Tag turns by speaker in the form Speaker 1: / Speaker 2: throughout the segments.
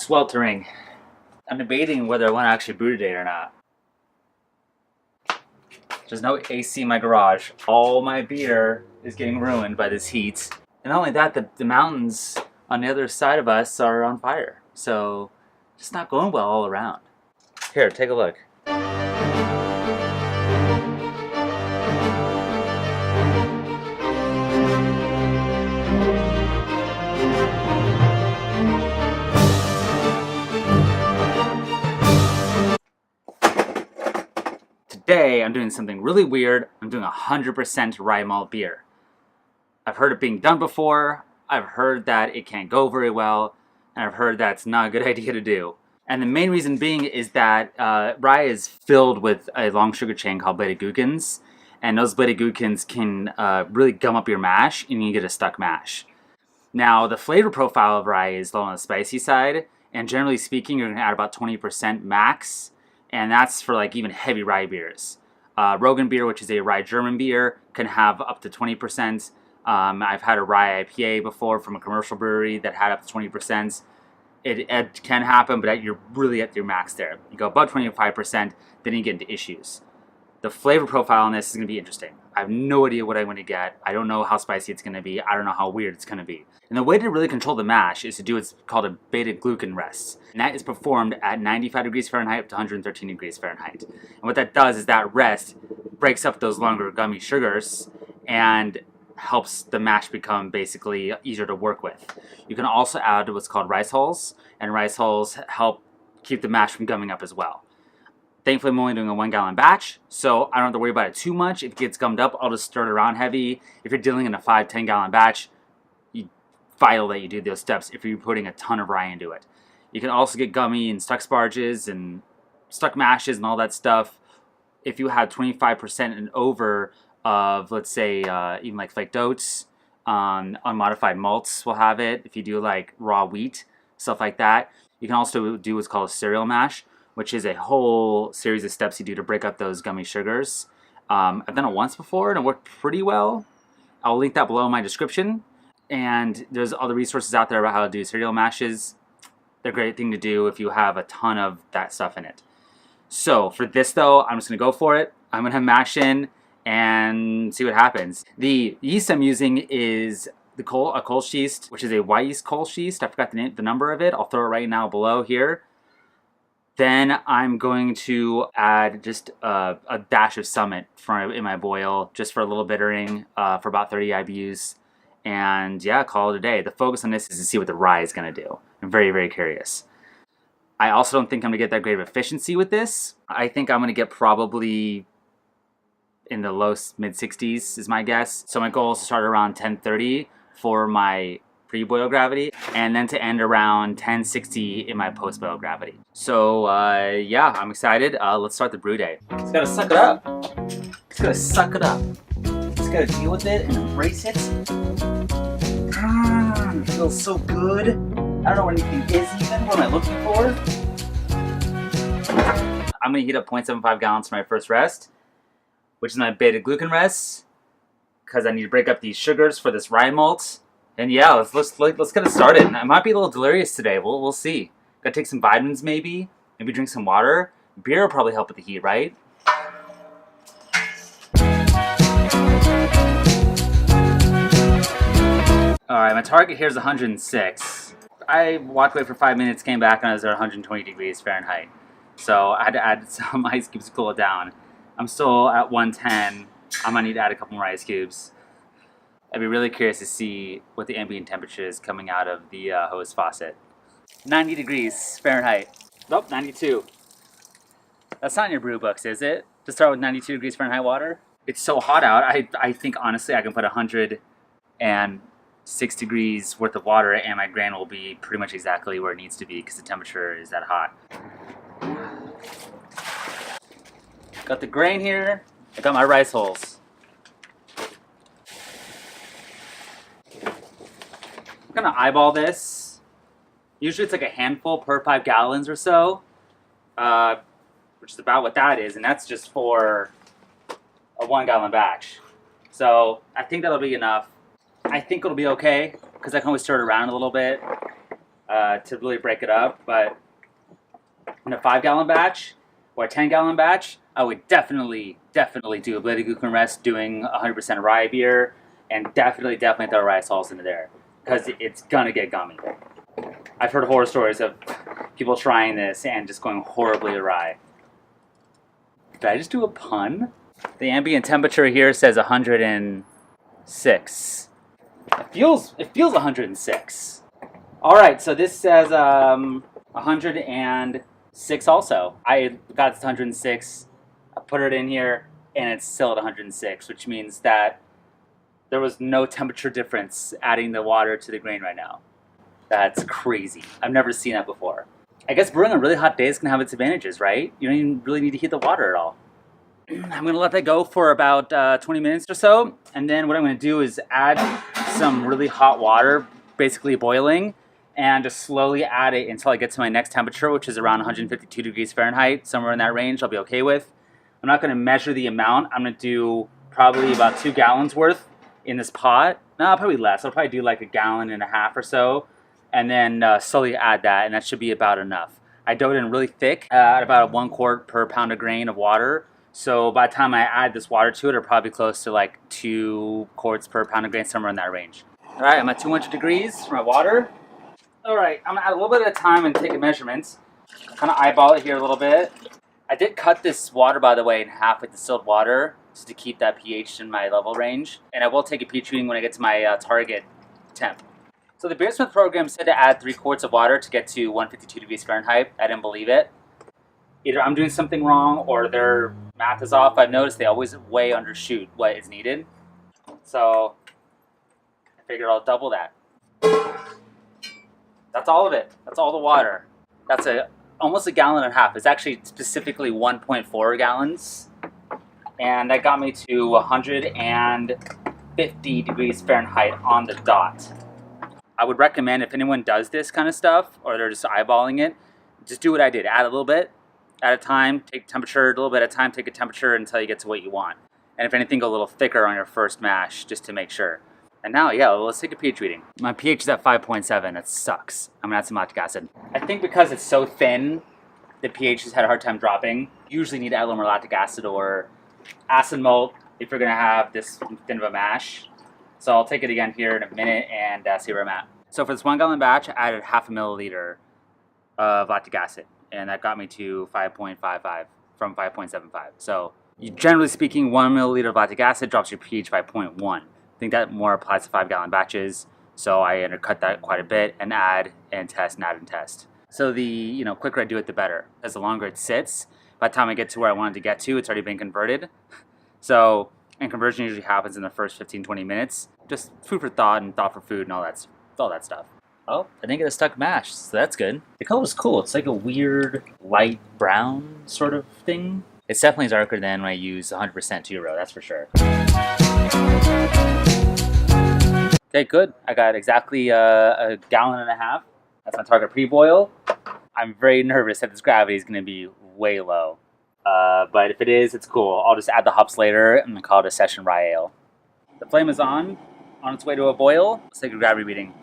Speaker 1: sweltering. I'm debating whether I want to actually brew today or not. There's no AC in my garage. All my beer is getting ruined by this heat. And not only that, the mountains on the other side of us are on fire. So it's not going well all around. Here, take a look. Today, I'm doing something really weird. I'm doing 100% rye malt beer. I've heard it being done before. I've heard that it can't go very well. And I've heard that's not a good idea to do. And the main reason being is that rye is filled with a long sugar chain called beta glucans. And those beta glucans can really gum up your mash and you get a stuck mash. Now, the flavor profile of rye is low on the spicy side. And generally speaking, you're going to add about 20% max. And that's for like even heavy rye beers. Rogan beer, which is a rye German beer, can have up to 20%. I've had a rye IPA before from a commercial brewery that had up to 20%. It can happen, but you're really at your max there. You go above 25%, then you get into issues. The flavor profile on this is going to be interesting. I have no idea what I'm going to get. I don't know how spicy it's going to be. I don't know how weird it's going to be. And the way to really control the mash is to do what's called a beta glucan rest. And that is performed at 95 degrees Fahrenheit up to 113 degrees Fahrenheit. And what that does is that rest breaks up those longer gummy sugars and helps the mash become basically easier to work with. You can also add what's called rice hulls, and rice hulls help keep the mash from gumming up as well. Thankfully, I'm only doing a 1 gallon batch, so I don't have to worry about it too much. If it gets gummed up, I'll just stir it around heavy. If you're dealing in a 5-10 gallon batch, vital that you do those steps if you're putting a ton of rye into it. You can also get gummy and stuck sparges and stuck mashes and all that stuff. If you have 25% and over of, let's say, even like flaked oats, unmodified malts will have it. If you do like raw wheat, stuff like that. You can also do what's called a cereal mash, which is a whole series of steps you do to break up those gummy sugars. I've done it once before and it worked pretty well. I'll link that below in my description. And there's other resources out there about how to do cereal mashes. They're a great thing to do if you have a ton of that stuff in it. So for this though, I'm just going to go for it. I'm going to mash in and see what happens. The yeast I'm using is a Kolsch yeast, which is a white yeast Kolsch yeast. I forgot the number of it. I'll throw it right now below here. Then I'm going to add just a dash of Summit in my boil, just for a little bittering, for about 30 IBUs. And yeah, call it a day. The focus on this is to see what the rye is going to do. I'm very, very curious. I also don't think I'm going to get that great of efficiency with this. I think I'm going to get probably in the low mid-60s is my guess. So my goal is to start around 1030 for my pre-boil gravity, and then to end around 1060 in my post-boil gravity. So yeah, I'm excited. Let's start the brew day. Just gotta suck it up. Just gotta suck it up. Just gotta deal with it and embrace it. It feels so good. I don't know what anything is even. What am I looking for? I'm gonna heat up 0.75 gallons for my first rest, which is my beta glucan rest, because I need to break up these sugars for this rye malt. And yeah, let's get it started. I might be a little delirious today. We'll see. Gotta take some vitamins maybe drink some water. Beer will probably help with the heat, right? Alright, my target here is 106. I walked away for 5 minutes, came back, and I was at 120 degrees Fahrenheit. So I had to add some ice cubes to cool it down. I'm still at 110. I'm gonna need to add a couple more ice cubes. I'd be really curious to see what the ambient temperature is coming out of the hose faucet. 90 degrees Fahrenheit. Nope, 92. That's not in your brew books, is it? To start with 92 degrees Fahrenheit water? It's so hot out, I think honestly I can put 106 degrees worth of water and my grain will be pretty much exactly where it needs to be because the temperature is that hot. Got the grain here. I got my rice hulls. I'm gonna eyeball this. Usually it's like a handful per 5 gallons or so, which is about what that is, and that's just for a 1 gallon batch. So I think that'll be enough. I think it'll be okay, because I can always stir it around a little bit. to really break it up. But in a 5-gallon batch or a 10-gallon batch, I would definitely do a bladed Glucan rest doing 100% rye beer, and definitely throw rye salts into there because it's gonna get gummy. I've heard horror stories of people trying this and just going horribly awry. Did I just do a pun? The ambient temperature here says 106. It feels 106. All right, so this says 106 also. I got this 106. I put it in here, and it's still at 106, which means that there was no temperature difference adding the water to the grain right now. That's crazy. I've never seen that before. I guess brewing on really hot days can have its advantages, right? You don't even really need to heat the water at all. I'm going to let that go for about 20 minutes or so, and then what I'm going to do is add some really hot water, basically boiling, and just slowly add it until I get to my next temperature, which is around 152 degrees Fahrenheit, somewhere in that range I'll be okay with. I'm not going to measure the amount. I'm going to do probably about 2 gallons worth in this pot. No, probably less. I'll probably do like 1.5 gallons or so, and then slowly add that, and that should be about enough. I doughed it in really thick, at about 1 quart per pound of grain of water. So by the time I add this water to it, it'll probably be close to like 2 quarts per pound of grain, somewhere in that range. All right, I'm at 200 degrees for my water. All right, I'm gonna add a little bit at a time and take a measurement. Kind of eyeball it here a little bit. I did cut this water, by the way, in half with distilled water, just to keep that pH in my level range. And I will take a pH reading when I get to my target temp. So the Beersmith program said to add 3 quarts of water to get to 152 degrees Fahrenheit. I didn't believe it. Either I'm doing something wrong or their math is off. I've noticed they always way undershoot what is needed. So I figured I'll double that. That's all of it. That's all the water. That's almost 1.5 gallons. It's actually specifically 1.4 gallons. And that got me to 150 degrees Fahrenheit on the dot. I would recommend if anyone does this kind of stuff, or they're just eyeballing it, just do what I did. Add a little bit at a time, take temperature, a little bit at a time, take a temperature until you get to what you want. And if anything, go a little thicker on your first mash, just to make sure. And now, yeah, let's take a pH reading. My pH is at 5.7, that sucks. I'm gonna add some lactic acid. I think because it's so thin, the pH has had a hard time dropping. You usually need to add a little more lactic acid or acid malt if you're gonna have this thin of a mash. So I'll take it again here in a minute and see where I'm at. So for this 1 gallon batch, I added 0.5 milliliter of lactic acid, and that got me to 5.55 from 5.75. So generally speaking, 1 milliliter of lactic acid drops your pH by 0.1. I think that more applies to 5 gallon batches, so I undercut that quite a bit and add and test and add and test. So the quicker I do it, the better, because the longer it sits, by the time I get to where I wanted to get to, it's already been converted. So, and conversion usually happens in the first 15-20 minutes. Just food for thought and thought for food and all that stuff. Oh, I didn't get a stuck mash, so that's good. The color is cool. It's like a weird light brown sort of thing. It's definitely darker than when I use 100% two-row, that's for sure. Okay, good. I got exactly 1.5 gallons. That's my target pre-boil. I'm very nervous that this gravity is going to be way low. But if it is, it's cool. I'll just add the hops later and then call it a session rye ale. The flame is on its way to a boil. Let's take a gravity reading.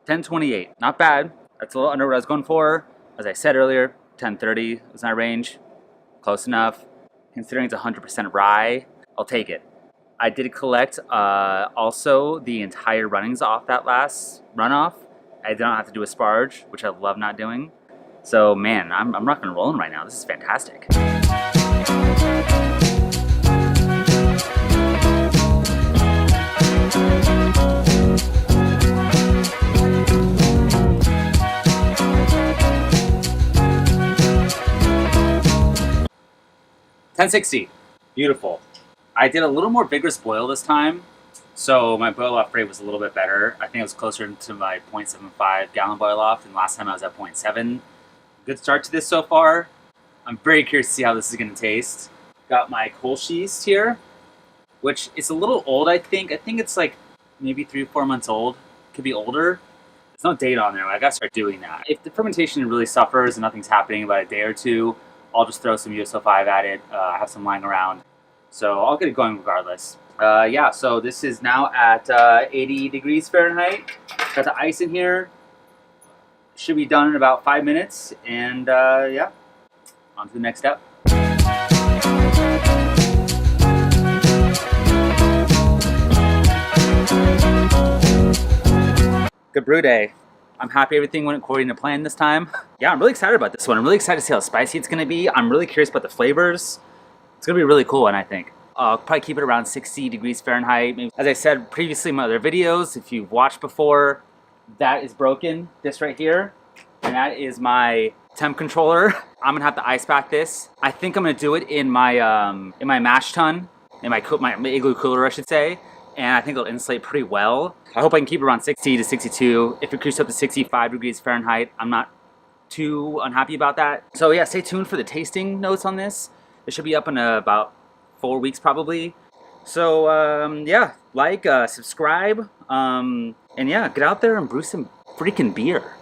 Speaker 1: 1028, not bad. That's a little under what I was going for. As I said earlier, 1030 was my range. Close enough. Considering it's 100% rye, I'll take it. I did collect also the entire runnings off that last runoff. I did not have to do a sparge, which I love not doing. So man, I'm rocking and rolling right now. This is fantastic. $10.60, beautiful. I did a little more vigorous boil this time, so my boil off rate was a little bit better. I think it was closer to my 0.75 gallon boil off, and last time I was at 0.7. Good start to this so far. I'm very curious to see how this is going to taste. Got my Kolsch's here, which is a little old, I think. I think it's like maybe 3 or 4 months old. Could be older. There's no date on there. I gotta start doing that. If the fermentation really suffers and nothing's happening about a day or two, I'll just throw some US-05 at it. I have some lying around. So I'll get it going regardless. Yeah, so this is now at 80 degrees Fahrenheit. Got the ice in here. should be done in about 5 minutes, and yeah, on to the next step. Good brew day. I'm happy everything went according to plan this time. Yeah, I'm really excited about this one. I'm really excited to see how spicy it's gonna be. I'm really curious about the flavors. It's gonna be a really cool one, I think. I'll probably keep it around 60 degrees Fahrenheit. Maybe. As I said previously in my other videos, if you've watched before, that is broken, this right here. And that is my temp controller. I'm gonna have to ice bath this. I think I'm gonna do it in my mash tun, in my igloo cooler, I should say. And I think it'll insulate pretty well. I hope I can keep it around 60 to 62. If it creeps up to 65 degrees Fahrenheit, I'm not too unhappy about that. So yeah, stay tuned for the tasting notes on this. It should be up in about 4 weeks probably. So yeah, like, subscribe, and yeah, get out there and brew some freaking beer.